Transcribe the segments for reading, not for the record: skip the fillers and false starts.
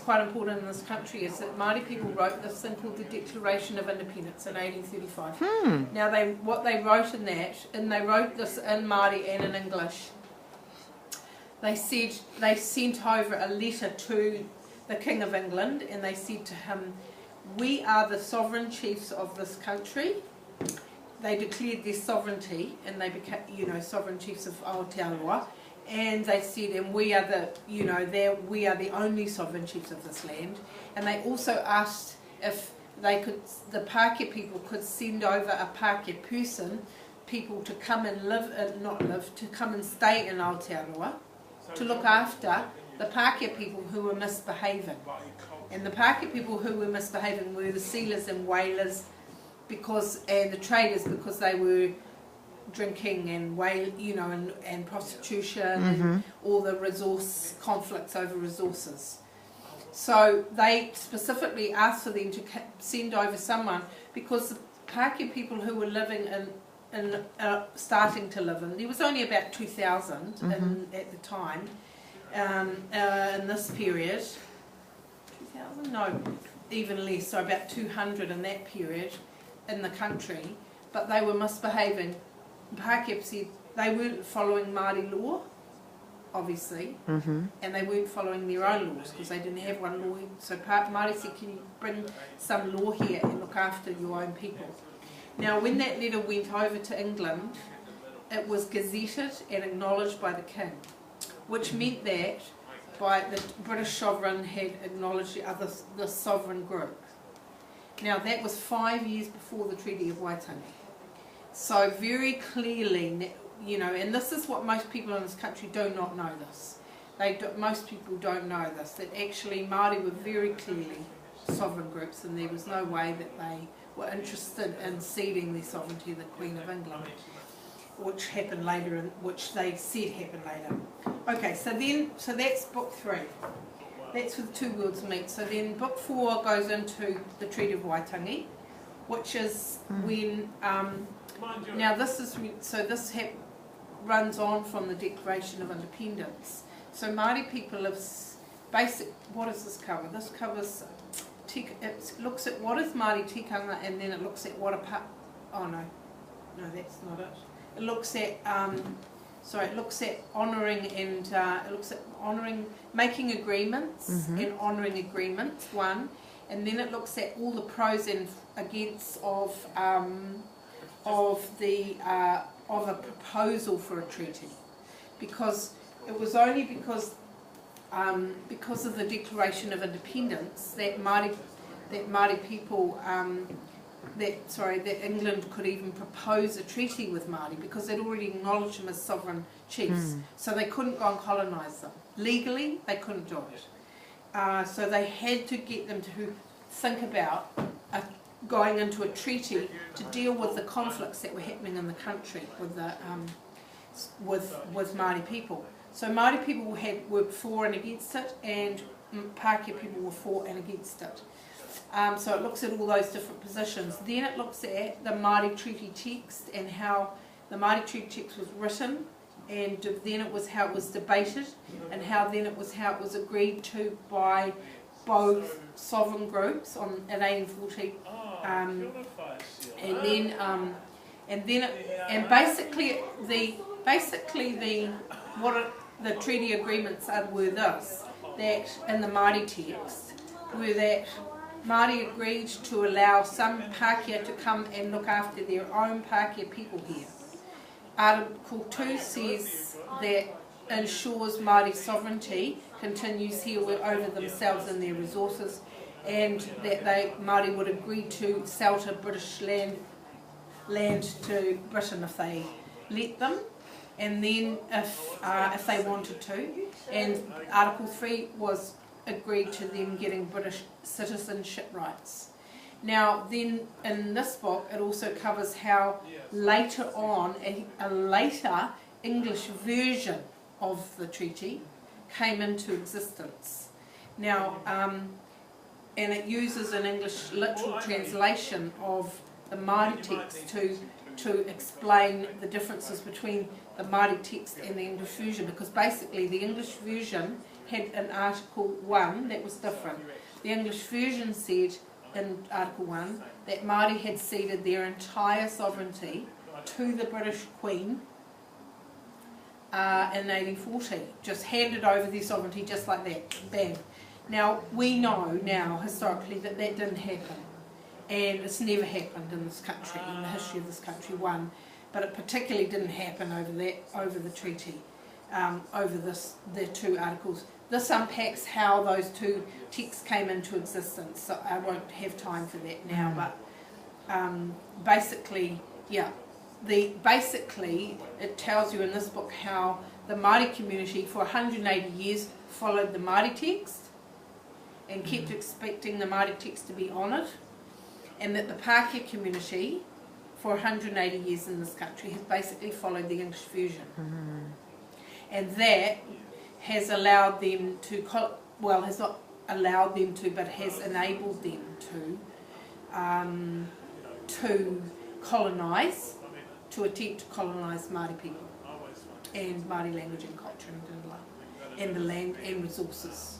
quite important in this country is that Māori people wrote this thing called the Declaration of Independence in 1835. Now, what they wrote in that, and they wrote this in Māori and in English, they said they sent over a letter to the King of England, and they said to him, "We are the sovereign chiefs of this country." They declared their sovereignty, and they became, sovereign chiefs of Aotearoa. And they said, and we are we are the only sovereign chiefs of this land. And they also asked if the Pākehā people could send over a Pākehā people to come and to come and stay in Aotearoa, to look after the Pākehā people who were misbehaving. And the Pākehā people who were misbehaving were the sealers and whalers, and the traders, because they were drinking and and prostitution and all the resource conflicts over resources. So they specifically asked for them to send over someone, because the Pākehā people who were living starting to live in, there was only about 2,000 at the time in this period. 2,000? No, even less, so about 200 in that period in the country, but they were misbehaving. Pākehā said they weren't following Māori law, obviously, and they weren't following their own laws because they didn't have one law. So Māori said, "Can you bring some law here and look after your own people?" Now, when that letter went over to England, it was gazetted and acknowledged by the King, which meant that the British sovereign had acknowledged the sovereign group. Now, that was 5 years before the Treaty of Waitangi. So very clearly, and this is what most people in this country do not know this. Most people don't know this, that actually Māori were very clearly sovereign groups, and there was no way that they were interested in ceding their sovereignty to the Queen of England, which happened later, which they said happened later. Okay, so that's book 3. That's where the two worlds meet. So then book 4 goes into the Treaty of Waitangi, which is when now this runs on from the Declaration of Independence. So Māori people have what does this cover? This covers, it looks at what is Māori tikanga, and then it looks at what no, that's not it. It looks at it looks at honouring and it looks at making agreements and honouring agreements, one, and then it looks at all the pros and against of a proposal for a treaty, because it was only because of the Declaration of Independence that Māori people that England could even propose a treaty with Māori, because they'd already acknowledged them as sovereign chiefs. So they couldn't go and colonise them. Legally, they couldn't do it. So they had to get them to think about going into a treaty to deal with the conflicts that were happening in the country with Māori people. So Māori people were for and against it, and Pākehā people were for and against it. So it looks at all those different positions. Then it looks at the Māori treaty text and how the Māori treaty text was written, and then it was how it was debated, and how it was agreed to by both sovereign groups in 1840, and basically the treaty agreements were this, that in the Māori text were that Māori agreed to allow some Pākehā to come and look after their own Pākehā people here. Article 2 says that ensures Māori sovereignty continues here over themselves and their resources, and that Māori would agree to sell to British land to Britain if they let them, and then if they wanted to. And Article 3 was agreed to them getting British citizenship rights. Now then, in this book it also covers how later on a later English version of the treaty came into existence. Now, and it uses an English literal translation of the Māori text to explain the differences between the Māori text and the English version, because basically the English version had in Article 1 that was different. The English version said in Article 1 that Māori had ceded their entire sovereignty to the British Queen in 1840. Just handed over their sovereignty just like that. Bam. Now, we know now, historically, that that didn't happen. And it's never happened in this country, in the history of this country, one. But it particularly didn't happen over the treaty, over the two articles. This unpacks how those two texts came into existence, so I won't have time for that now, but basically, yeah, basically it tells you in this book how the Māori community for 180 years followed the Māori text and kept expecting the Māori text to be honoured, and that the Pākehā community for 180 years in this country has basically followed the English version. And that has allowed them to, well, has not allowed them to, but has enabled them to colonise, to attempt to colonise Māori people and Māori language and culture and the land and resources.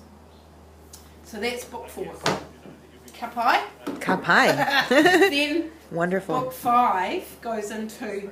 So that's book 4. Ka pai. Ka pai. Then wonderful. Book 5 goes into